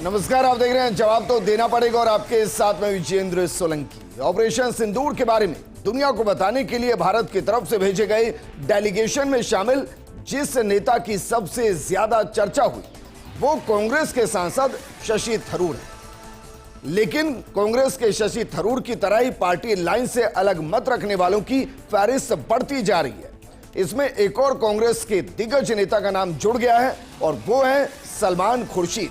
नमस्कार, आप देख रहे हैं जवाब तो देना पड़ेगा और आपके साथ में विजेंद्र सोलंकी। ऑपरेशन सिंदूर के बारे में दुनिया को बताने के लिए भारत की तरफ से भेजे गए डेलीगेशन में शामिल जिस नेता की सबसे ज्यादा चर्चा हुई वो कांग्रेस के सांसद शशि थरूर है। लेकिन कांग्रेस के शशि थरूर की तरह ही पार्टी लाइन से अलग मत रखने वालों की फहरिस्त बढ़ती जा रही है। इसमें एक और कांग्रेस के दिग्गज नेता का नाम जुड़ गया है और वो है सलमान खुर्शीद,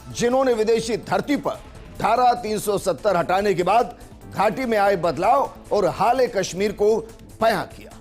जिन्होंने विदेशी धरती पर धारा 370 हटाने के बाद घाटी में आए बदलाव और हाल कश्मीर को बयां किया।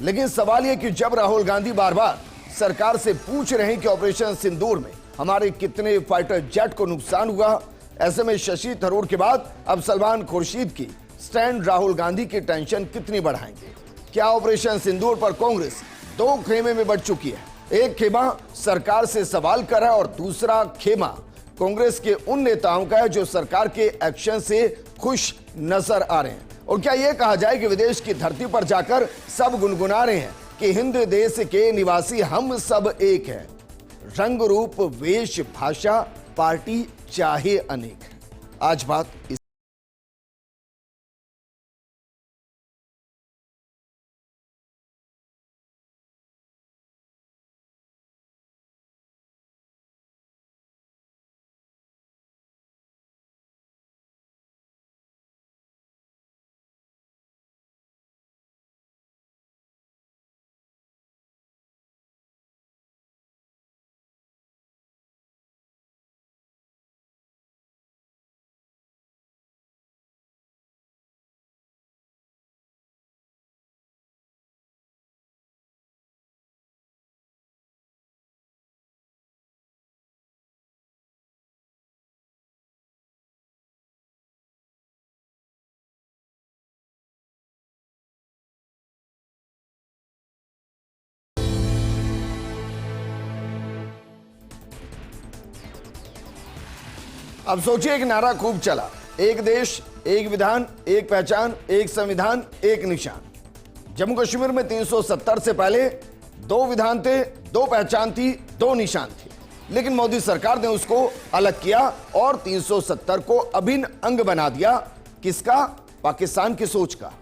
लेकिन सवाल यह कि जब राहुल गांधी बार बार सरकार से पूछ रहे हैं कि ऑपरेशन सिंदूर में हमारे कितने फाइटर जेट को नुकसान हुआ, ऐसे में शशि थरूर के बाद अब सलमान खुर्शीद की स्टैंड राहुल गांधी की टेंशन कितनी बढ़ाएंगे? क्या ऑपरेशन सिंदूर पर कांग्रेस दो खेमे में बढ़ चुकी है? एक खेमा सरकार से सवाल कर रहा है और दूसरा खेमा कांग्रेस के उन नेताओं का है जो सरकार के एक्शन से खुश नजर आ रहे हैं। और क्या यह कहा जाए कि विदेश की धरती पर जाकर सब गुनगुना रहे हैं कि हिंद देश के निवासी हम सब एक हैं, रंग रूप वेश भाषा पार्टी चाहे अनेक। आज बात इस अब सोचिए, एक नारा खूब चला, एक देश एक विधान एक पहचान एक संविधान एक निशान। जम्मू कश्मीर में 370 से पहले दो विधान थे, दो पहचान थी, दो निशान थे। लेकिन मोदी सरकार ने उसको अलग किया और 370 को अभिन्न अंग बना दिया। किसका? पाकिस्तान की सोच का,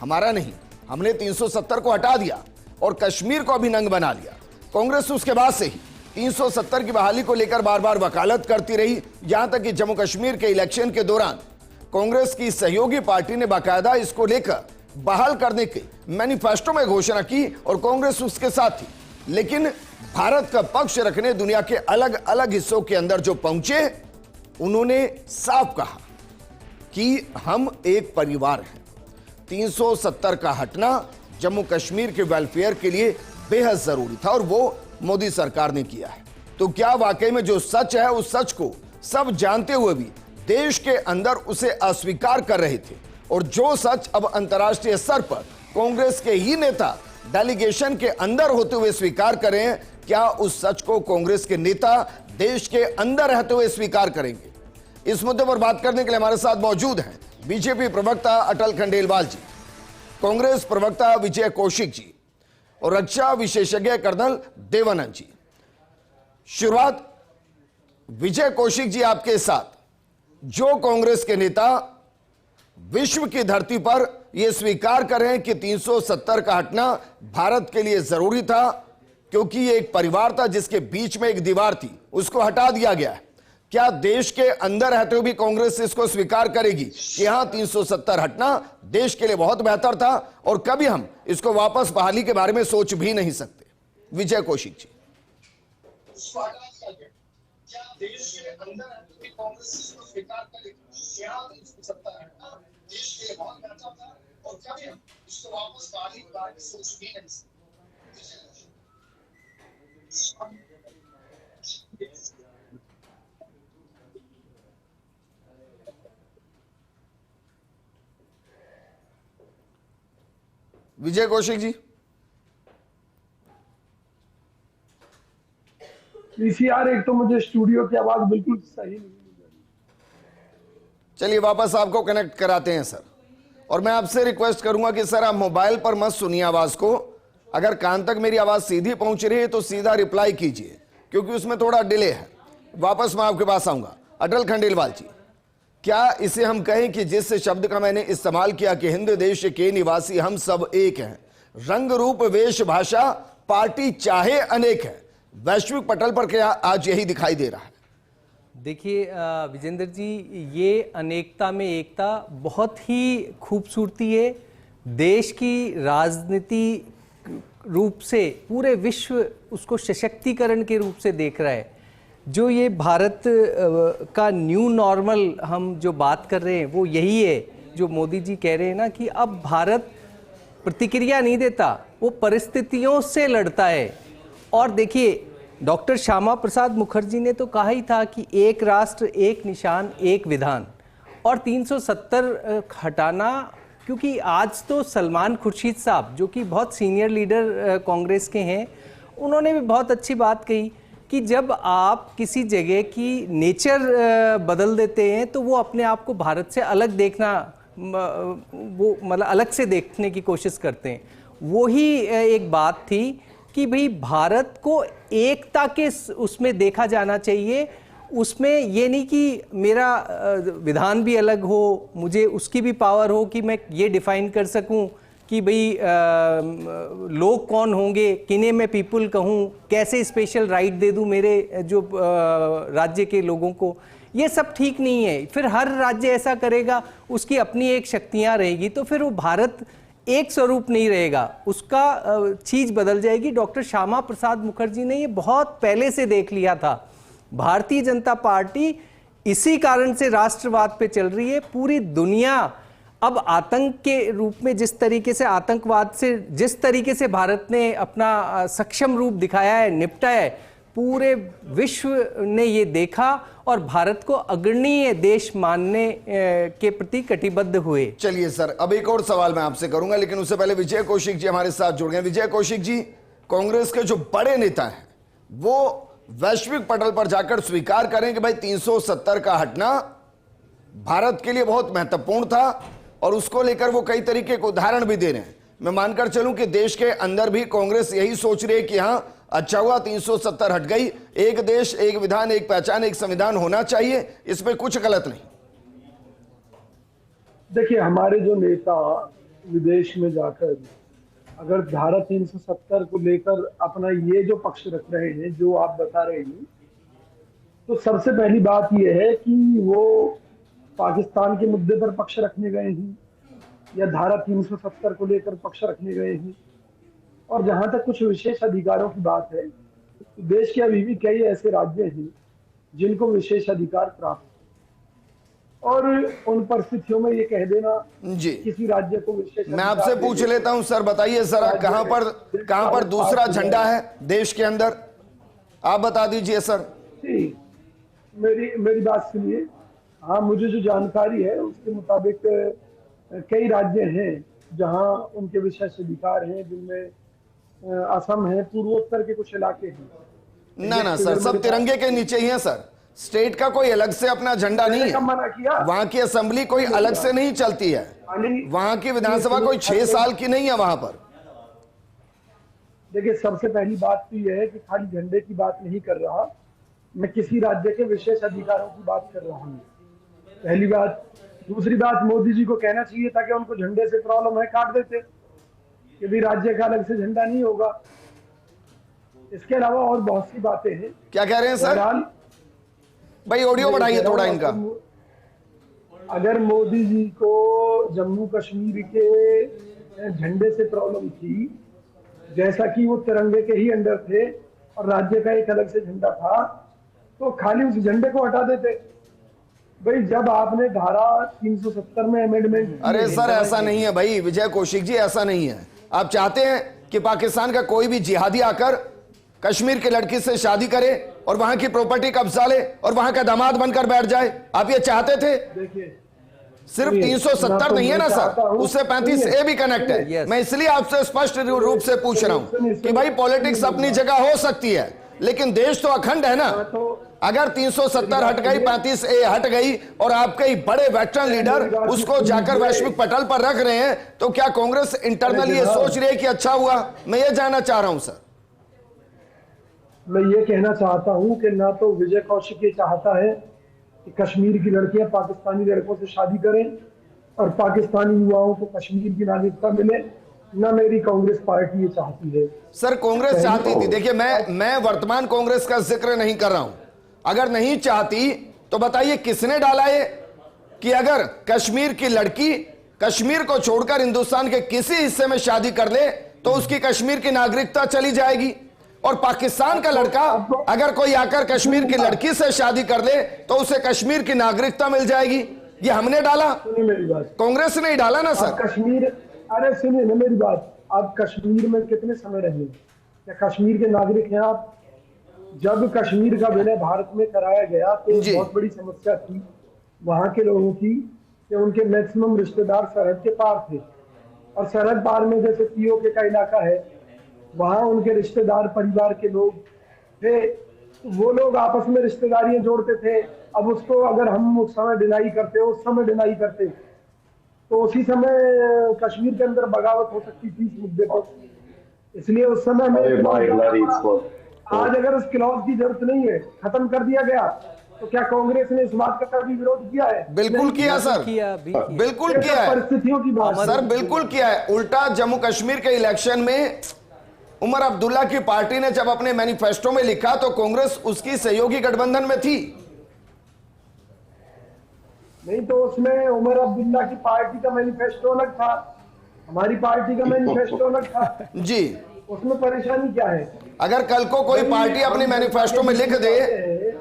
हमारा नहीं। हमने 370 को हटा दिया और कश्मीर को अभिन्न अंग बना लिया। कांग्रेस उसके बाद से ही 370 की बहाली को लेकर बार बार वकालत करती रही, यहां तक कि जम्मू कश्मीर के इलेक्शन के दौरान कांग्रेस की सहयोगी पार्टी ने बाकायदा इसको लेकर बहाल करने के मैनिफेस्टो में घोषणा की और कांग्रेस उसके साथ थी। लेकिन भारत का पक्ष रखने दुनिया के अलग अलग हिस्सों के अंदर जो पहुंचे, उन्होंने साफ कहा कि हम एक परिवार हैं। 370 का हटना जम्मू कश्मीर के वेलफेयर के लिए बेहद जरूरी था और वो मोदी सरकार ने किया है। तो क्या वाकई में जो सच है उस सच को सब जानते हुए भी देश के अंदर उसे अस्वीकार कर रहे थे, और जो सच अब अंतर्राष्ट्रीय स्तर पर कांग्रेस के ही नेता डेलीगेशन के अंदर होते हुए स्वीकार कर रहे हैं, क्या उस सच को कांग्रेस के नेता देश के अंदर रहते हुए स्वीकार करेंगे? इस मुद्दे पर बात करने के लिए हमारे साथ मौजूद हैं बीजेपी प्रवक्ता अटल खंडेलवाल जी, कांग्रेस प्रवक्ता विजय कौशिक जी और रक्षा विशेषज्ञ कर्नल देवानंद जी। शुरुआत विजय कौशिक जी आपके साथ। जो कांग्रेस के नेता विश्व की धरती पर यह स्वीकार कर रहे हैं कि 370 का हटना भारत के लिए जरूरी था क्योंकि यह एक परिवार था जिसके बीच में एक दीवार थी, उसको हटा दिया गया है, क्या देश के अंदर रहते हुए भी कांग्रेस इसको स्वीकार करेगी कि हां 370 हटना देश के लिए बहुत बेहतर था और कभी हम इसको वापस बहाली के बारे में सोच भी नहीं सकते? विजय कौशिक जी। विजय कौशिक जी। पीसीआर, एक तो मुझे स्टूडियो की आवाज बिल्कुल सही नहीं मिल रही। चलिए वापस आपको कनेक्ट कराते हैं सर, और मैं आपसे रिक्वेस्ट करूंगा कि सर आप मोबाइल पर मत सुनिए आवाज को। अगर कान तक मेरी आवाज सीधी पहुंच रही है तो सीधा रिप्लाई कीजिए, क्योंकि उसमें थोड़ा डिले है। वापस मैं आपके पास आऊंगा। अटल खंडेलवाल जी, क्या इसे हम कहें कि जिस शब्द का मैंने इस्तेमाल किया कि हिंद देश के निवासी हम सब एक हैं, रंग रूप वेश भाषा पार्टी चाहे अनेक है, वैश्विक पटल पर क्या आज यही दिखाई दे रहा है? देखिए विजेंद्र जी, ये अनेकता में एकता बहुत ही खूबसूरती है। देश की राजनीति रूप से पूरे विश्व उसको सशक्तिकरण के रूप से देख रहा है। जो ये भारत का न्यू नॉर्मल हम जो बात कर रहे हैं वो यही है जो मोदी जी कह रहे हैं ना, कि अब भारत प्रतिक्रिया नहीं देता, वो परिस्थितियों से लड़ता है। और देखिए, डॉक्टर श्यामा प्रसाद मुखर्जी ने तो कहा ही था कि एक राष्ट्र एक निशान एक विधान, और 370 हटाना, क्योंकि आज तो सलमान खुर्शीद साहब जो कि बहुत सीनियर लीडर कांग्रेस के हैं, उन्होंने भी बहुत अच्छी बात कही कि जब आप किसी जगह की नेचर बदल देते हैं तो वो अपने आप को भारत से अलग देखना, वो मतलब अलग से देखने की कोशिश करते हैं। वही एक बात थी कि भाई भारत को एकता के उसमें देखा जाना चाहिए। उसमें ये नहीं कि मेरा विधान भी अलग हो, मुझे उसकी भी पावर हो कि मैं ये डिफाइन कर सकूं कि भाई लोग कौन होंगे, किन्हें मैं पीपल कहूं, कैसे स्पेशल राइट दे दूं मेरे जो राज्य के लोगों को। ये सब ठीक नहीं है। फिर हर राज्य ऐसा करेगा, उसकी अपनी एक शक्तियां रहेगी, तो फिर वो भारत एक स्वरूप नहीं रहेगा, उसका चीज बदल जाएगी। डॉक्टर श्यामा प्रसाद मुखर्जी ने ये बहुत पहले से देख लिया था। भारतीय जनता पार्टी इसी कारण से राष्ट्रवाद पे चल रही है। पूरी दुनिया अब आतंक के रूप में, जिस तरीके से आतंकवाद से जिस तरीके से भारत ने अपना सक्षम रूप दिखाया है, निपटा है, पूरे विश्व ने ये देखा और भारत को अग्रणीय देश मानने के प्रति कटिबद्ध हुए। चलिए सर, अब एक और सवाल मैं आपसे करूंगा, लेकिन उससे पहले विजय कौशिक जी हमारे साथ जुड़ गए। विजय कौशिक जी, कांग्रेस के जो बड़े नेता हैं वो वैश्विक पटल पर जाकर स्वीकार करें कि भाई 370 का हटना भारत के लिए बहुत महत्वपूर्ण था, और उसको लेकर वो कई तरीके के उदाहरण भी दे रहे हैं। मैं मानकर चलूं कि देश के अंदर भी कांग्रेस यही सोच रही है कि हां, अच्छा हुआ 370 हट गई, एक देश एक विधान एक पहचान एक संविधान होना चाहिए, इसमें कुछ गलत नहीं। देखिए, हमारे जो नेता विदेश में जाकर अगर धारा 370 को लेकर अपना ये जो पक्ष रख रहे हैं, जो आप बता रहे हैं, तो सबसे पहली बात यह है कि वो पाकिस्तान के मुद्दे पर पक्ष रखने गए हैं या धारा 370 को लेकर पक्ष रखने गए हैं। और जहां तक कुछ विशेष अधिकारों की बात है, तो देश के अभी भी कई ऐसे राज्य हैं जिनको विशेष अधिकार प्राप्त है, और उन परिस्थितियों में ये कह देना जी किसी राज्य को विशेष, मैं आपसे पूछ लेता हूं सर, बताइए सर, कहां पर दूसरा झंडा है देश के अंदर, आप बता दीजिए सर। जी, मेरी बात सुनिए। हाँ, मुझे जो जानकारी है उसके मुताबिक कई राज्य हैं जहां उनके विशेष अधिकार हैं, जिनमें असम है, पूर्वोत्तर के कुछ इलाके हैं। ना सर, सब तिरंगे के नीचे ही है सर, स्टेट का कोई अलग से अपना झंडा नहीं है। मना किया, वहां की असेंबली कोई अलग से नहीं चलती है, वहां की विधानसभा कोई 6 साल की नहीं है वहां पर। देखिए, सबसे पहली बात तो यह है कि खाली झंडे की बात नहीं कर रहा मैं, किसी राज्य के विशेष अधिकारों की बात कर रहा हूँ, पहली बात। दूसरी बात, मोदी जी को कहना चाहिए था कि उनको झंडे से प्रॉब्लम है, काट देते, कि भी राज्य का अलग से झंडा नहीं होगा। इसके अलावा और बहुत सी बातें हैं। क्या कह रहे हैं सर? भाई ऑडियो बढ़ाइए थोड़ा इनका। अगर मोदी जी को जम्मू कश्मीर के झंडे से प्रॉब्लम थी, जैसा कि वो तिरंगे के ही अंडर थे और राज्य का एक अलग से झंडा था, तो खाली उस झंडे को हटा देते। भाई, जब आपने धारा 370 में अमेंडमेंट, अरे सर ऐसा नहीं है भाई विजय कौशिक जी, ऐसा नहीं है। आप चाहते हैं कि पाकिस्तान का कोई भी जिहादी आकर कश्मीर की लड़की से शादी करे और वहां की प्रॉपर्टी कब्जा ले और वहां का दामाद बनकर बैठ जाए, आप ये चाहते थे? देखिए, सिर्फ 370 नहीं है ना सर, उससे 35A भी कनेक्ट है। मैं इसलिए आपसे स्पष्ट रूप से पूछ रहा हूं कि भाई पॉलिटिक्स अपनी जगह हो सकती है, लेकिन देश तो अखंड है ना। अगर 370 हट गई, 35A हट गई और आपके बड़े वेटरन लीडर उसको जाकर वैश्विक पटल पर रख रहे हैं, तो क्या कांग्रेस इंटरनल ये सोच रही है कि अच्छा हुआ? मैं ये जानना चाह रहा हूं सर। मैं ये कहना चाहता हूं कि ना तो विजय कौशिक ये चाहता है कि कश्मीर की लड़कियां पाकिस्तानी लड़कों से शादी करें और पाकिस्तानी युवाओं को कश्मीर की नागरिकता मिले, न मेरी कांग्रेस पार्टी ये चाहती है। सर कांग्रेस चाहती थी, देखिए मैं वर्तमान कांग्रेस का जिक्र नहीं कर रहा हूं, अगर नहीं चाहती तो बताइए किसने डाला ये कि अगर कश्मीर की लड़की कश्मीर को छोड़कर हिंदुस्तान के किसी हिस्से में शादी कर ले तो उसकी कश्मीर की नागरिकता चली जाएगी, और पाकिस्तान का लड़का अगर कोई आकर कश्मीर की लड़की से शादी कर ले तो उसे कश्मीर की नागरिकता मिल जाएगी। ये हमने डाला, सुनिए मेरी बात, कांग्रेस ने ही डाला ना सर। कश्मीर, अरे सुनिए ना मेरी बात, आप कश्मीर में कितने समय रहे? क्या कश्मीर के नागरिक हैं आप? जब कश्मीर का विलय भारत में कराया गया तो बहुत बड़ी समस्या थी वहां के लोगों की कि उनके मैक्सिमम रिश्तेदार सरहद के पार थे, और सरहद पार में जैसे पीओके का इलाका है, वहां उनके रिश्तेदार परिवार के लोग थे, वो लोग आपस में रिश्तेदारियां जोड़ते थे। अब उसको अगर हम उस समय डिनाई करते, उस समय डिनाई करते तो उसी समय कश्मीर के अंदर बगावत हो सकती थी इस मुद्दे पर। इसलिए उस समय में आज अगर उस क्लॉज की जरूरत नहीं है, खत्म कर दिया गया, तो क्या कांग्रेस ने इस बात का कभी विरोध किया है? बिल्कुल किया सर, बिल्कुल किया है परिस्थितियों की बात सर, बिल्कुल किया है। उल्टा जम्मू कश्मीर के इलेक्शन में उमर अब्दुल्ला की पार्टी ने जब अपने मैनिफेस्टो में लिखा तो कांग्रेस उसकी सहयोगी गठबंधन में थी। नहीं तो उसमें उमर अब्दुल्ला की पार्टी का मैनिफेस्टो अलग था, हमारी पार्टी का मैनिफेस्टो अलग था जी। उसमें परेशानी क्या है? अगर कल को कोई पार्टी अपने मैनिफेस्टो में लिख दे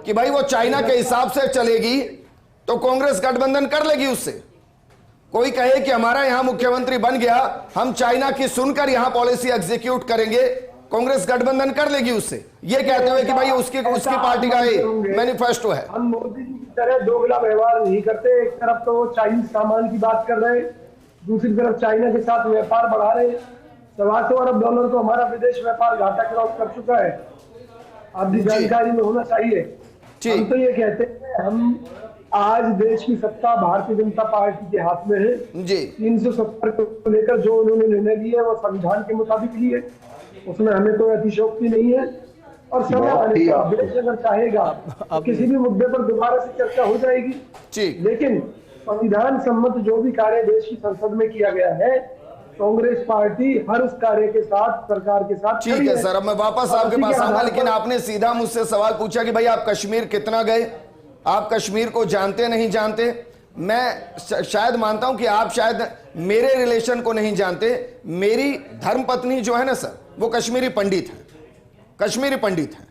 कि भाई वो चाइना के हिसाब से चलेगी तो कांग्रेस गठबंधन कर लेगी उससे। कोई कहे कि हमारा यहां मुख्यमंत्री बन गया, हम चाइना की सुनकर यहां पॉलिसी एग्जीक्यूट करेंगे, कांग्रेस गठबंधन कर लेगी उससे, ये कहते हुए कि भाई उसकी पार्टी का मैनिफेस्टो है। हम मोदी जी की तरह दोगला व्यवहार नहीं करते। एक तरफ तो चाइनीज सामान की बात कर रहे, दूसरी तरफ चाइना के साथ व्यापार बढ़ा रहे। $125 अरब तो हमारा विदेश व्यापार घाटा क्रॉस कर चुका है, आपकी जानकारी में होना चाहिए। हम तो ये कहते हैं, हम आज देश की सत्ता भारतीय जनता पार्टी के हाथ में है जी। 370 को लेकर जो उन्होंने निर्णय लिए वो संविधान के मुताबिक लिए, उसमें हमें कोई अतिशयोक्ति नहीं है। और समय आने पर देश अगर चाहेगा तो किसी भी मुद्दे पर दोबारा से चर्चा हो जाएगी, लेकिन संविधान सम्मत जो भी कार्य देश की संसद में किया गया है, कांग्रेस पार्टी हर उस कार्य के साथ, सरकार के साथ। ठीक है सर, अब मैं वापस आपके पास आऊंगा, लेकिन आपने सीधा मुझसे सवाल पूछा कि भाई आप कश्मीर कितना गए, आप कश्मीर को जानते नहीं जानते। मैं शायद मानता हूं कि आप शायद मेरे रिलेशन को नहीं जानते। मेरी धर्मपत्नी जो है ना सर, वो कश्मीरी पंडित है, कश्मीरी पंडित है,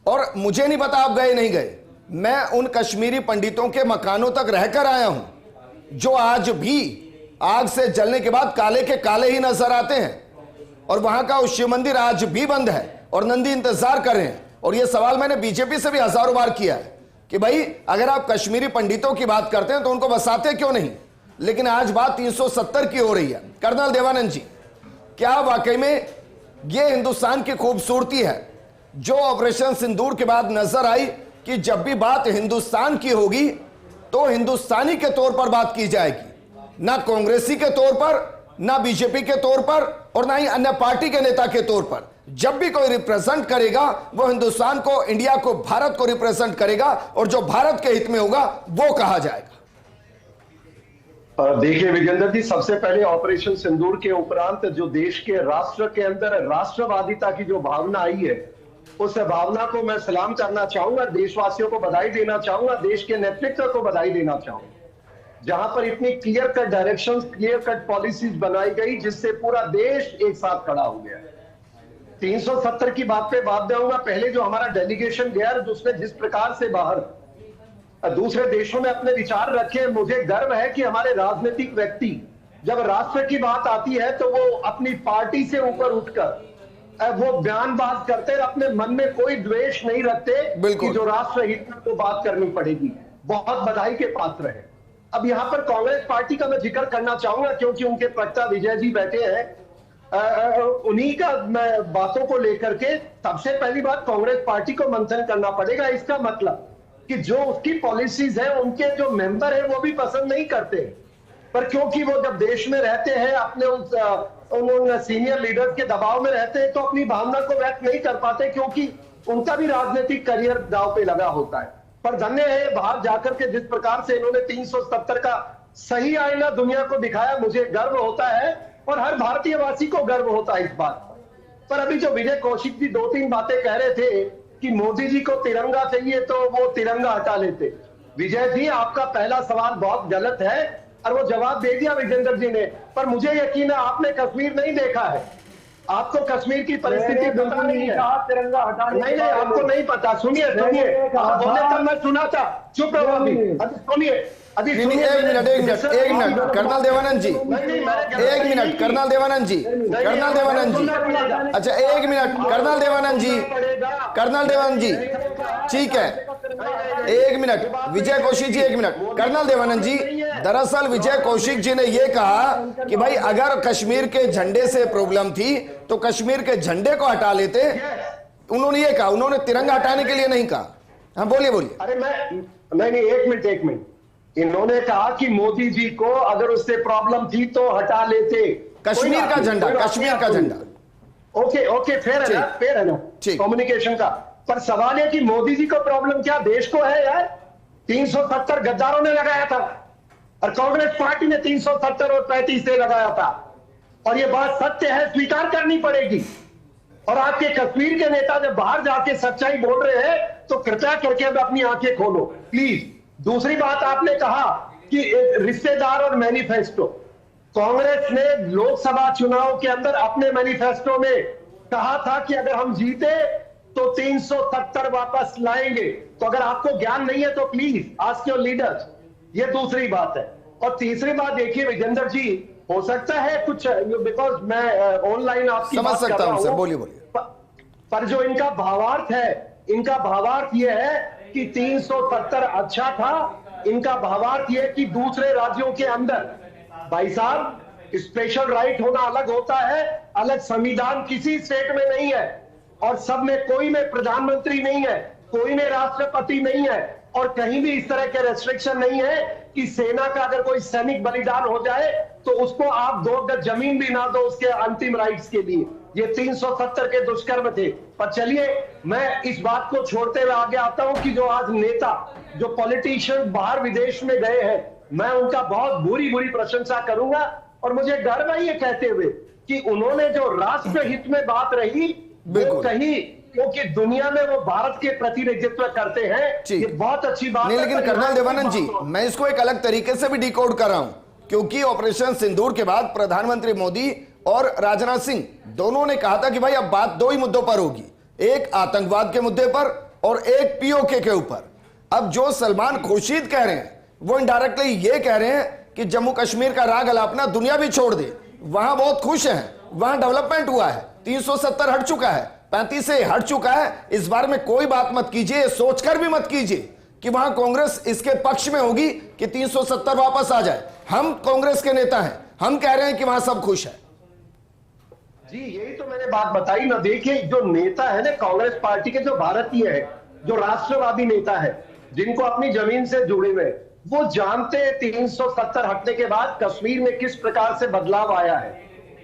और मुझे नहीं पता आप गए नहीं गए। मैं उन कश्मीरी पंडितों के मकानों तक रहकर आया हूं जो आज भी आग से जलने के बाद काले के काले ही नजर आते हैं, और वहां का शिव मंदिर आज भी बंद है और नंदी इंतजार कर रहे हैं। और यह सवाल मैंने बीजेपी से भी हजारों बार किया है कि भाई अगर आप कश्मीरी पंडितों की बात करते हैं तो उनको बसाते क्यों नहीं, लेकिन आज बात 370 की हो रही है। कर्नल देवानंद जी, क्या वाकई में यह हिंदुस्तान की खूबसूरती है जो ऑपरेशन सिंदूर के बाद नजर आई कि जब भी बात हिंदुस्तान की होगी तो हिंदुस्तानी के तौर पर बात की जाएगी, ना कांग्रेसी के तौर पर, ना बीजेपी के तौर पर, और ना ही अन्य पार्टी के नेता के तौर पर। जब भी कोई रिप्रेजेंट करेगा वो हिंदुस्तान को, इंडिया को, भारत को रिप्रेजेंट करेगा, और जो भारत के हित में होगा वो कहा जाएगा। देखिए विजेंद्र जी, सबसे पहले ऑपरेशन सिंदूर के उपरांत जो देश के राष्ट्र के अंदर राष्ट्रवादिता की जो भावना आई है, उस भावना को मैं सलाम करना चाहूंगा, देशवासियों को बधाई देना चाहूंगा, देश के नेतृत्व को बधाई देना चाहूंगा, जहां पर इतनी clear cut directions, clear cut policies बनाई गई जिससे पूरा देश एक साथ खड़ा हो गया। 370 की बात पे बात दूंगा। पहले जो हमारा डेलीगेशन गया, उसने जिस प्रकार से बाहर दूसरे देशों में अपने विचार रखे, मुझे गर्व है कि हमारे राजनीतिक व्यक्ति जब राष्ट्र की बात आती है तो वो अपनी पार्टी से ऊपर उठकर वो बयानबाज करते, अपने मन में कोई द्वेष नहीं रखते कि जो राष्ट्र हित में तो बात करनी पड़ेगी। बहुत बधाई के पात्र है। अब यहां पर कांग्रेस पार्टी का मैं जिक्र करना चाहूंगा क्योंकि उनके प्रवक्ता विजय जी बैठे हैं, उन्हीं का मैं बातों को लेकर के सबसे पहली बात कांग्रेस पार्टी को मंथन करना पड़ेगा। इसका मतलब कि जो उसकी पॉलिसीज है उनके जो मेंबर है वो भी पसंद नहीं करते, पर क्योंकि वो जब देश में रहते हैं, अपने उन सीनियर लीडर्स के दबाव में रहते हैं, तो अपनी भावना को व्यक्त नहीं कर पाते क्योंकि उनका भी राजनीतिक करियर दांव पे लगा होता है। पर धन्य है बाहर जाकर के जिस प्रकार से इन्होंने 370 का सही आईना दुनिया को दिखाया, मुझे गर्व होता है और हर भारतीय वासी को गर्व होता है इस बात पर। अभी जो विजय कौशिक जी 2-3 बातें कह रहे थे कि मोदी जी को तिरंगा चाहिए तो वो तिरंगा हटा लेते। विजय जी, आपका पहला सवाल बहुत गलत है और वो जवाब दे दिया विजेंद्र जी ने, पर मुझे यकीन है आपने कश्मीर नहीं देखा है, आपको कश्मीर की परिस्थिति पता नहीं है। तिरंगा हटाने नहीं, आपको नहीं पता। सुनिए आप बोले तब मैं सुना था, चुप रहो अभी सुनिए। एक मिनट कर्नल देवानंद जी, एक मिनट कर्नल देवानंद जी, अच्छा एक मिनट कर्नल देवानंद जी, ठीक है, एक मिनट विजय कौशिक जी, एक मिनट कर्नल देवानंद जी। दरअसल विजय कौशिक जी ने यह कहा कि भाई अगर कश्मीर के झंडे से प्रॉब्लम थी तो कश्मीर के झंडे को हटा लेते, उन्होंने ये कहा, उन्होंने तिरंगा हटाने के लिए नहीं कहा। हाँ बोलिए। अरे नहीं, एक मिनट इन्होंने कहा कि मोदी जी को अगर उससे प्रॉब्लम थी तो हटा लेते कश्मीर का झंडा। ओके फेयर है ना कम्युनिकेशन का। पर सवाल है कि मोदी जी को प्रॉब्लम क्या देश को है यार? 370 गद्दारों ने लगाया था और कांग्रेस पार्टी ने 370 और 35 से लगाया था, और ये बात सत्य है, स्वीकार करनी पड़ेगी। और आपके कश्मीर के नेता जब बाहर जाके सच्चाई बोल रहे हैं तो कृपया करके अब अपनी आंखें खोलो प्लीज। दूसरी बात, आपने कहा कि रिश्तेदार और मैनिफेस्टो। कांग्रेस ने लोकसभा चुनाव के अंदर अपने मैनिफेस्टो में कहा था कि अगर हम जीते तो 370 वापस लाएंगे। तो अगर आपको ज्ञान नहीं है तो प्लीज आस्क योर लीडर्स। ये दूसरी बात है। और तीसरी बात देखिए विजेंद्र जी, हो सकता है कुछ, बिकॉज मैं ऑनलाइन आपकी समझ सकता हूं सर, बोलिए। पर जो इनका भावार्थ है, इनका भावार्थ यह है कि 370 अच्छा था। इनका भावार्थ यह कि दूसरे राज्यों के अंदर, भाई साहब, स्पेशल राइट होना अलग होता है, अलग संविधान किसी स्टेट में नहीं है, और सब में कोई में प्रधानमंत्री नहीं है, कोई में राष्ट्रपति नहीं है, और कहीं भी इस तरह के रेस्ट्रिक्शन नहीं है कि सेना का अगर कोई सैनिक बलिदान हो जाए तो उसको आप 2 गज जमीन भी ना दो उसके अंतिम राइट्स के लिए। ये 370 के दुष्कर्म थे। पर चलिए, मैं इस बात को छोड़ते हुए आगे आता हूं कि जो आज नेता, जो पॉलिटिशियन बाहर विदेश में गए हैं, मैं उनका बहुत बुरी प्रशंसा करूंगा। और मुझे गर्व है ये कहते हुए कि उन्होंने जो राष्ट्र हित में बात रही वो कही, क्योंकि दुनिया में वो भारत के प्रतिनिधित्व करते हैं, ये बहुत अच्छी बात है। लेकिन कर्नल देवानंद जी, मैं इसको एक अलग तरीके से भी डिकोड कर रहा हूं, क्योंकि ऑपरेशन सिंदूर के बाद प्रधानमंत्री मोदी और राजनाथ सिंह दोनों ने कहा था कि भाई अब बात 2 ही मुद्दों पर होगी, एक आतंकवाद के मुद्दे पर और एक पीओके के ऊपर। अब जो सलमान खुर्शीद कह रहे हैं वो इनडायरेक्टली ये कह रहे हैं कि जम्मू कश्मीर का राग अलापना दुनिया भी छोड़ दे, वहां बहुत खुश हैं, वहां डेवलपमेंट हुआ है, 370 हट चुका है, 35 से हट चुका है। इस बारे में कोई बात मत कीजिए, सोचकर भी मत कीजिए कि वहां कांग्रेस इसके पक्ष में होगी कि 370 वापस आ जाए। हम कांग्रेस के नेता हैं, हम कह रहे हैं कि वहां सब खुश है। जी, यही तो मैंने बात बताई ना। देखिए, जो नेता है ना कांग्रेस पार्टी के, जो भारतीय है, जो राष्ट्रवादी नेता है, जिनको अपनी जमीन से जुड़े हुए, वो जानते हैं 370 हटने के बाद कश्मीर में किस प्रकार से बदलाव आया है,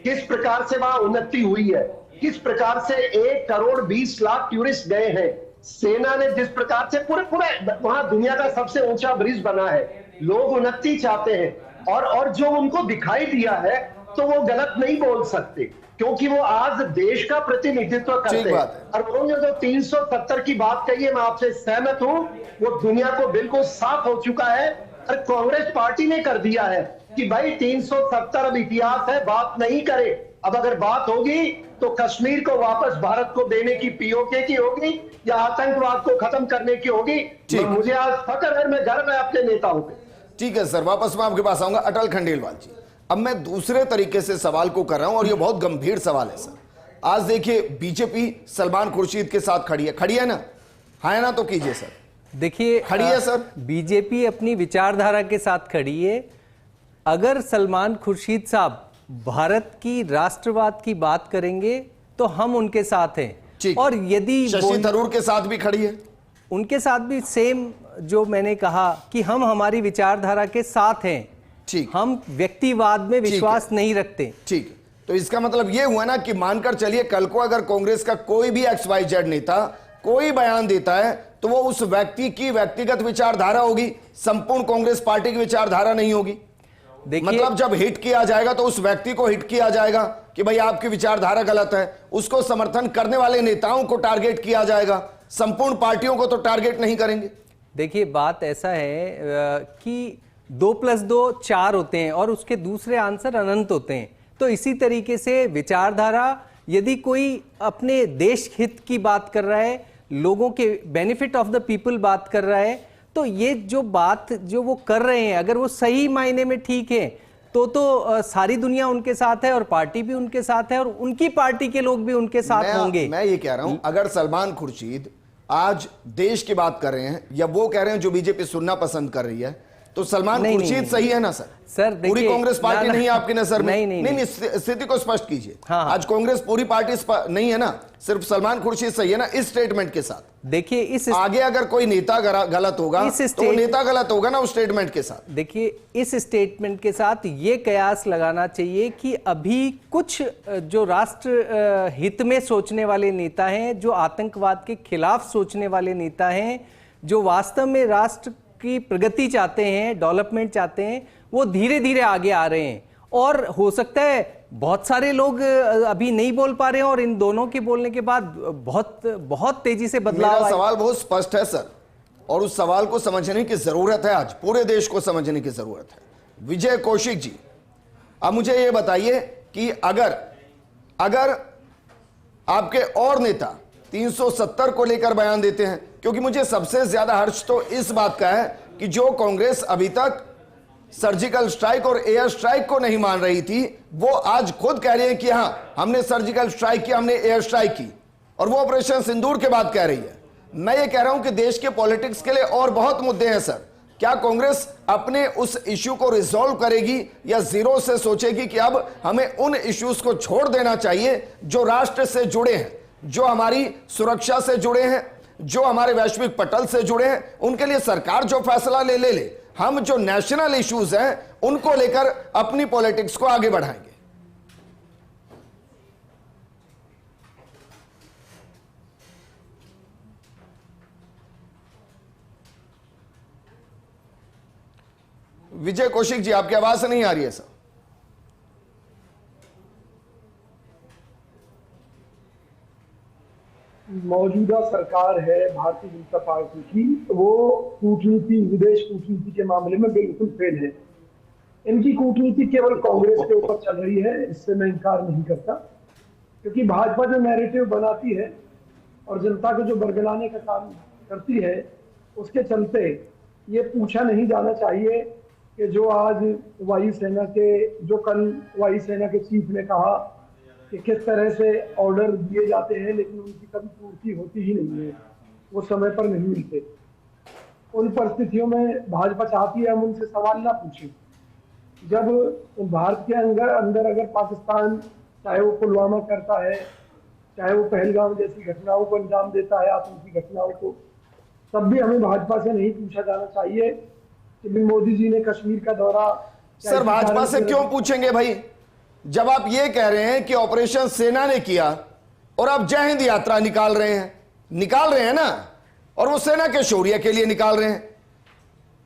किस प्रकार से वहां उन्नति हुई है, किस प्रकार से 1 करोड़ 20 लाख टूरिस्ट गए हैं। सेना ने जिस प्रकार से पूरे वहां दुनिया का सबसे ऊंचा ब्रिज बना है, लोग उन्नति चाहते हैं, और जो उनको दिखाई दिया है तो वो गलत नहीं बोल सकते, क्योंकि वो आज देश का प्रतिनिधित्व करते हैं। और उन्होंने जो 370 की बात कही है, मैं आपसे सहमत हूं, वो दुनिया को बिल्कुल साफ हो चुका है। और कांग्रेस पार्टी ने कर दिया है कि भाई 370 अब इतिहास है, बात नहीं करे। अब अगर बात होगी तो कश्मीर को वापस भारत को देने की पीओके की होगी या आतंकवाद को खत्म करने की होगी। मुझे आज फक्र है, मैं गर्व है अपने नेताओं पे। ठीक है सर, वापस मैं आपके पास आऊंगा। अटल खंडेलवाल जी, अब मैं दूसरे तरीके से सवाल को कर रहा हूं और ये बहुत गंभीर सवाल है सर। आज देखिए, बीजेपी सलमान खुर्शीद के साथ खड़ी है ना? हाँ ना? तो कीजिए सर। देखिए, खड़ी है सर। बीजेपी अपनी विचारधारा के साथ खड़ी है। अगर सलमान खुर्शीद साहब भारत की राष्ट्रवाद की बात करेंगे तो हम उनके साथ हैं, और यदि शशि थरूर के साथ भी खड़ी है, उनके साथ भी सेम जो मैंने कहा कि हम हमारी विचारधारा के साथ हैं, ठीक, हम व्यक्तिवाद में विश्वास नहीं रखते। ठीक, तो इसका मतलब यह हुआ ना कि मानकर चलिए कल को अगर कांग्रेस का कोई भी XYZ नेता कोई बयान देता है तो वो उस व्यक्ति की व्यक्तिगत विचारधारा होगी, संपूर्ण कांग्रेस पार्टी की विचारधारा नहीं होगी। मतलब जब हिट किया जाएगा तो उस व्यक्ति को हिट किया जाएगा कि भाई आपकी विचारधारा गलत है, उसको समर्थन करने वाले नेताओं को टारगेट किया जाएगा, संपूर्ण पार्टियों को तो टारगेट नहीं करेंगे। देखिए बात ऐसा है कि 2+2 4 होते हैं और उसके दूसरे आंसर अनंत होते हैं। तो इसी तरीके से विचारधारा, यदि कोई अपने देश हित की बात कर रहा है, लोगों के बेनिफिट ऑफ द पीपल बात कर रहा है, तो ये जो बात जो वो कर रहे हैं अगर वो सही मायने में ठीक है तो सारी दुनिया उनके साथ है और पार्टी भी उनके साथ है और उनकी पार्टी के लोग भी उनके साथ होंगे। मैं ये कह रहा हूं, अगर सलमान खुर्शीद आज देश की बात कर रहे हैं या वो कह रहे हैं जो बीजेपी सुनना पसंद कर रही है, तो सलमान खुर्शीद सही है ना सर? सर पूरी कांग्रेस पार्टी नहीं है आपकी नजर में? नहीं, स्थिति को स्पष्ट कीजिए। हाँ। आज कांग्रेस पूरी पार्टी नहीं है ना, सिर्फ सलमान खुर्शीद सही है ना इस स्टेटमेंट के साथ? देखिए इस आगे अगर कोई नेता गलत होगा तो वो नेता गलत होगा ना उस स्टेटमेंट के साथ। देखिए इस स्टेटमेंट के साथ ये कयास लगाना चाहिए कि अभी कुछ जो राष्ट्र हित में सोचने वाले नेता हैं, जो आतंकवाद के खिलाफ सोचने वाले नेता हैं, जो वास्तव में राष्ट्र की प्रगति चाहते हैं, डेवलपमेंट चाहते हैं, वो धीरे धीरे आगे आ रहे हैं। और हो सकता है बहुत सारे लोग अभी नहीं बोल पा रहे हैं और इन दोनों के बोलने के बाद बहुत तेजी से बदलाव मेरा सवाल बहुत स्पष्ट है सर, और उस सवाल को समझने की जरूरत है, आज पूरे देश को समझने की जरूरत है। विजय कौशिक जी, अब मुझे ये बताइए कि अगर आपके और नेता 370 को लेकर बयान देते हैं, क्योंकि मुझे सबसे ज्यादा हर्ष तो इस बात का है कि जो कांग्रेस अभी तक सर्जिकल स्ट्राइक और एयर स्ट्राइक को नहीं मान रही थी, वो आज खुद कह रही है कि हां हमने सर्जिकल स्ट्राइक की, हमने एयर स्ट्राइक की, और वो ऑपरेशन सिंदूर के बाद कह रही है। मैं ये कह रहा हूं कि देश के पॉलिटिक्स के लिए और बहुत मुद्दे हैं सर। क्या कांग्रेस अपने उस इश्यू को रिजॉल्व करेगी या जीरो से सोचेगी कि अब हमें उन इश्यूज को छोड़ देना चाहिए जो राष्ट्र से जुड़े हैं, जो हमारी सुरक्षा से जुड़े हैं, जो हमारे वैश्विक पटल से जुड़े हैं, उनके लिए सरकार जो फैसला ले, हम जो नेशनल इश्यूज हैं उनको लेकर अपनी पॉलिटिक्स को आगे बढ़ाएंगे? विजय कौशिक जी, आपकी आवाज नहीं आ रही है सर। मौजूदा सरकार है भारतीय जनता पार्टी की, वो कूटनीति, विदेश कूटनीति के मामले में बिल्कुल फेल है। इनकी कूटनीति केवल कांग्रेस के ऊपर चल रही है, इससे मैं इनकार नहीं करता, क्योंकि भाजपा जो नैरेटिव बनाती है और जनता को जो बरगलाने का काम करती है, उसके चलते ये पूछा नहीं जाना चाहिए कि जो आज वायुसेना के, जो कल वायुसेना के चीफ ने कहा कि किस तरह से ऑर्डर दिए जाते हैं लेकिन उनकी कभी पूर्ति होती ही नहीं है, वो समय पर नहीं मिलते। उन परिस्थितियों में भाजपा चाहती है हम उनसे सवाल ना पूछें। जब भारत के अंदर अगर पाकिस्तान, चाहे वो पुलवामा करता है, चाहे वो पहलगाम जैसी घटनाओं को अंजाम देता है, आतंकी घटनाओं को, तब भी हमें भाजपा से नहीं पूछा जाना चाहिए कि मोदी जी ने कश्मीर का दौरा। सर भाजपा से क्यों पूछेंगे भाई, जब आप ये कह रहे हैं कि ऑपरेशन सेना ने किया और आप जय हिंद यात्रा निकाल रहे हैं ना, और वो सेना के शौर्य के लिए निकाल रहे हैं,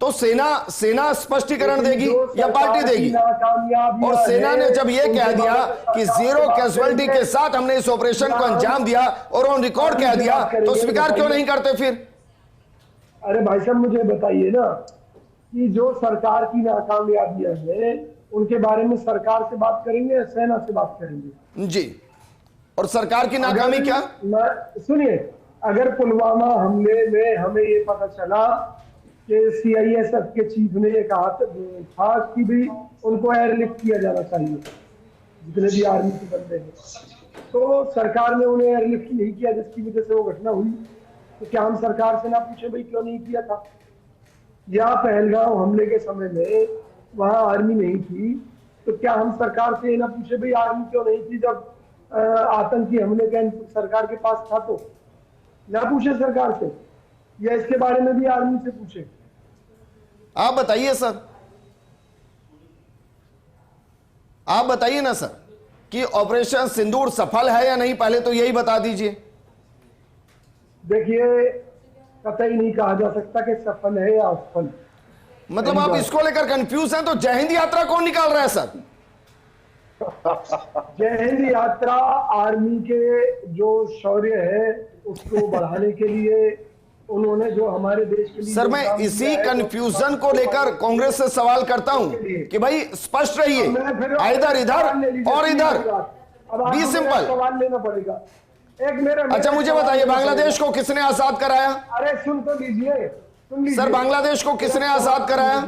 तो सेना स्पष्टीकरण देगी या पार्टी देगी? और सेना ने जब ये कह दिया कि जीरो कैजुअलिटी के साथ हमने इस ऑपरेशन को अंजाम दिया और ऑन रिकॉर्ड कह दिया, तो स्वीकार क्यों नहीं करते फिर? अरे भाई साहब मुझे बताइए ना कि जो सरकार की नाकामयाबियां हैं उनके बारे में सरकार से बात करेंगे या सेना से बात करेंगे? जी, और सरकार की नाकामी क्या? सुनिए, अगर पुलवामा हमले में हमें ये पता चला कि CISF के चीफ ने ये कहा था कि भी उनको एयरलिफ्ट किया जाना चाहिए जितने भी आर्मी के बंदे हैं, तो सरकार ने उन्हें एयरलिफ्ट नहीं किया जिसकी वजह से वो घटना हुई, तो क्या हम सरकार से ना पूछे भाई क्यों नहीं किया था? या पहलगाम हमले के समय में वहां आर्मी नहीं थी, तो क्या हम सरकार से ना पूछे भाई आर्मी क्यों नहीं थी जब आतंकी हमले का सरकार के पास था? तो ना पूछे सरकार से, या इसके बारे में भी आर्मी से पूछे? आप बताइए सर, आप बताइए ना सर कि ऑपरेशन सिंदूर सफल है या नहीं, पहले तो यही बता दीजिए। देखिए कतई नहीं कहा जा सकता कि सफल है या असफल। मतलब आप इसको लेकर कंफ्यूज हैं, तो जय हिंद यात्रा कौन निकाल रहा है सर? जय हिंद यात्रा आर्मी के जो शौर्य है उसको बढ़ाने के लिए उन्होंने जो हमारे देश के लिए सर मैं योगदान इसी दिया है, कंफ्यूजन को लेकर कांग्रेस से सवाल करता हूं कि भाई स्पष्ट रहिए, इधर इधर और इधर, बी सिंपल। सवाल लेना पड़ेगा। एक मेरा अच्छा मुझे बताइए, बांग्लादेश को किसने आजाद कराया? अरे सुन तो लीजिए, सुन लीजिए सर बांग्लादेश को किसने आजाद कराया?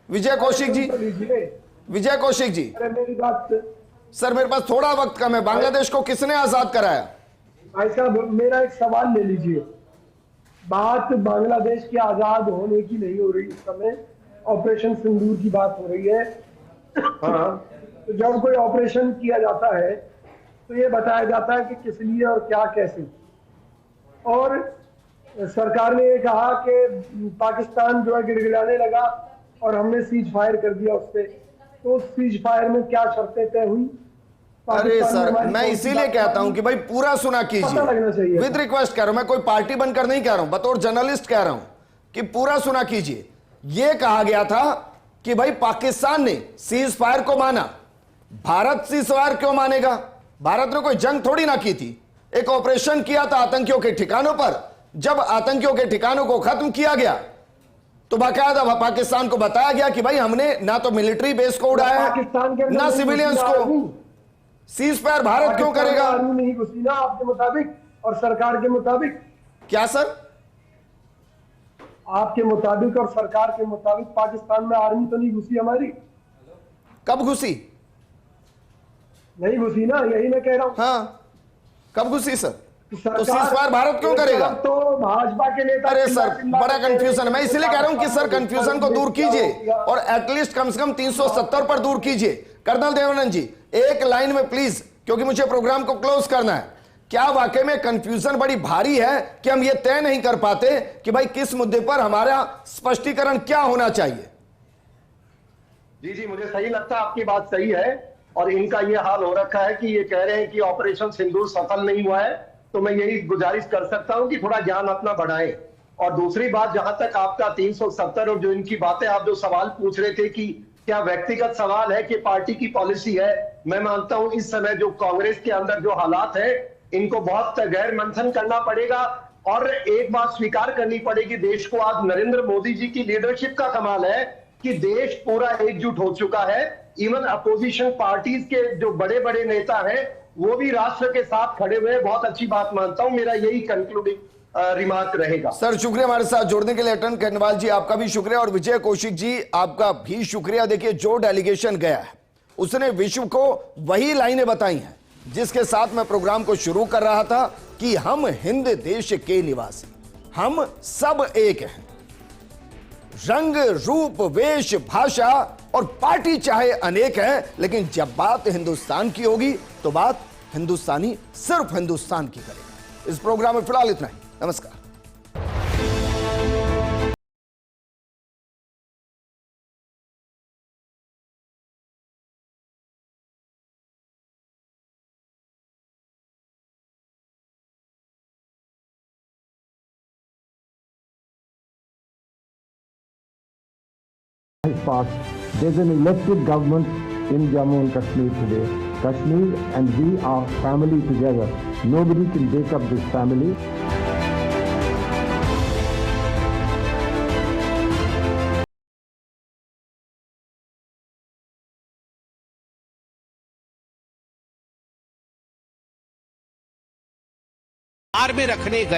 विजय कौशिक जी, तो लीजिए। विजय कौशिक जी। अरे मेरी बात सर मेरे पास थोड़ा वक्त कम है, बांग्लादेश को किसने आजाद कराया? भाई साहब मेरा एक सवाल ले लीजिए। बात बांग्लादेश के आजाद होने की नहीं हो रही, इस समय ऑपरेशन सिंदूर की बात हो रही है। हाँ, तो जब कोई ऑपरेशन किया जाता है तो ये बताया जाता है कि किस लिए और क्या कैसे। और सरकार ने ये कहा कि पाकिस्तान जो है गिड़गिड़ाने लगा और हमने सीज फायर कर दिया उससे। तो सीज फायर में क्या शर्तें तय हुई? अरे सर मैं इसीलिए कहता हूं कि भाई पूरा सुना पता लगना कीजिए, चाहिए। विद रिक्वेस्ट कह रहा हूं, मैं कोई पार्टी बनकर नहीं कह रहा हूं, बतौर जर्नलिस्ट कह रहा हूं कि पूरा सुना कीजिए। यह कहा गया था कि भाई पाकिस्तान ने सीज फायर को माना, भारत सीज फायर क्यों मानेगा? भारत ने कोई जंग थोड़ी ना की थी, एक ऑपरेशन किया था आतंकियों के ठिकानों पर। जब आतंकियों के ठिकानों को खत्म किया गया तो बाकायदा पाकिस्तान को बताया गया कि भाई हमने ना तो मिलिट्री बेस को उड़ाया है ना सिविलियंस को। सीज फायर भारत क्यों करेगा? आर्मी नहीं घुसी ना आपके मुताबिक और सरकार के मुताबिक। क्या सर? आपके मुताबिक और सरकार के मुताबिक पाकिस्तान में आर्मी तो नहीं घुसी हमारी? कब घुसी? नहीं घुसी ना, यही मैं कह रहा हूं। हाँ कब घुसी सर? सरकार- तो सीजफायर भारत क्यों करेगा? तो भाजपा के नेता अरे सर चिल्ला बड़ा के कंफ्यूजन है, मैं इसलिए कह रहा हूं कि सर कंफ्यूजन को दूर कीजिए और और एटलीस्ट कम से कम 370 पर दूर कीजिए। कर्नल देवानंद जी एक लाइन में प्लीज, क्योंकि मुझे प्रोग्राम को क्लोज करना है। क्या वाकई में कंफ्यूजन बड़ी भारी है कि हम ये तय नहीं कर पाते कि भाई किस मुद्दे पर हमारा स्पष्टीकरण क्या होना चाहिए? जी जी, मुझे सही लगता है, आपकी बात सही है। और इनका ये हाल हो रखा है कि ये कह रहे हैं कि ऑपरेशन सिंदूर सफल नहीं हुआ है। तो मैं यही गुजारिश कर सकता हूं कि थोड़ा ज्ञान अपना बढ़ाएं। और दूसरी बात, जहां तक आपका 370 और जो इनकी बातें, आप जो सवाल पूछ रहे थे कि क्या व्यक्तिगत सवाल है कि पार्टी की पॉलिसी है, मैं मानता हूं इस समय जो कांग्रेस के अंदर जो हालात है इनको बहुत गैर मंथन करना पड़ेगा। और एक बात स्वीकार करनी पड़ेगी, देश को आज नरेंद्र मोदी जी की लीडरशिप का कमाल है कि देश पूरा एकजुट हो चुका है। इवन अपोजिशन पार्टीज के जो बड़े बड़े नेता हैं वो भी राष्ट्र के साथ खड़े हुए हैं। बहुत अच्छी बात मानता हूं, मेरा यही कंक्लूडिंग रिमार्क रहेगा। सर शुक्रिया हमारे साथ जुड़ने के लिए। अटन कर्नवाल जी आपका भी शुक्रिया और विजय कौशिक जी आपका भी शुक्रिया। देखिए जो डेलीगेशन गया है उसने विश्व को वही लाइनें बताई हैं जिसके साथ मैं प्रोग्राम को शुरू कर रहा था कि हम हिंद देश के निवासी, हम सब एक हैं। रंग रूप वेश भाषा और पार्टी चाहे अनेक है, लेकिन जब बात हिंदुस्तान की होगी तो बात हिंदुस्तानी सिर्फ हिंदुस्तान की करेगा। इस प्रोग्राम में फिलहाल इतना ही। नमस्कार। Passed. There's an elected government in Jammu and Kashmir today. Kashmir and we are family together. Nobody can break up this family. Car में रखने गए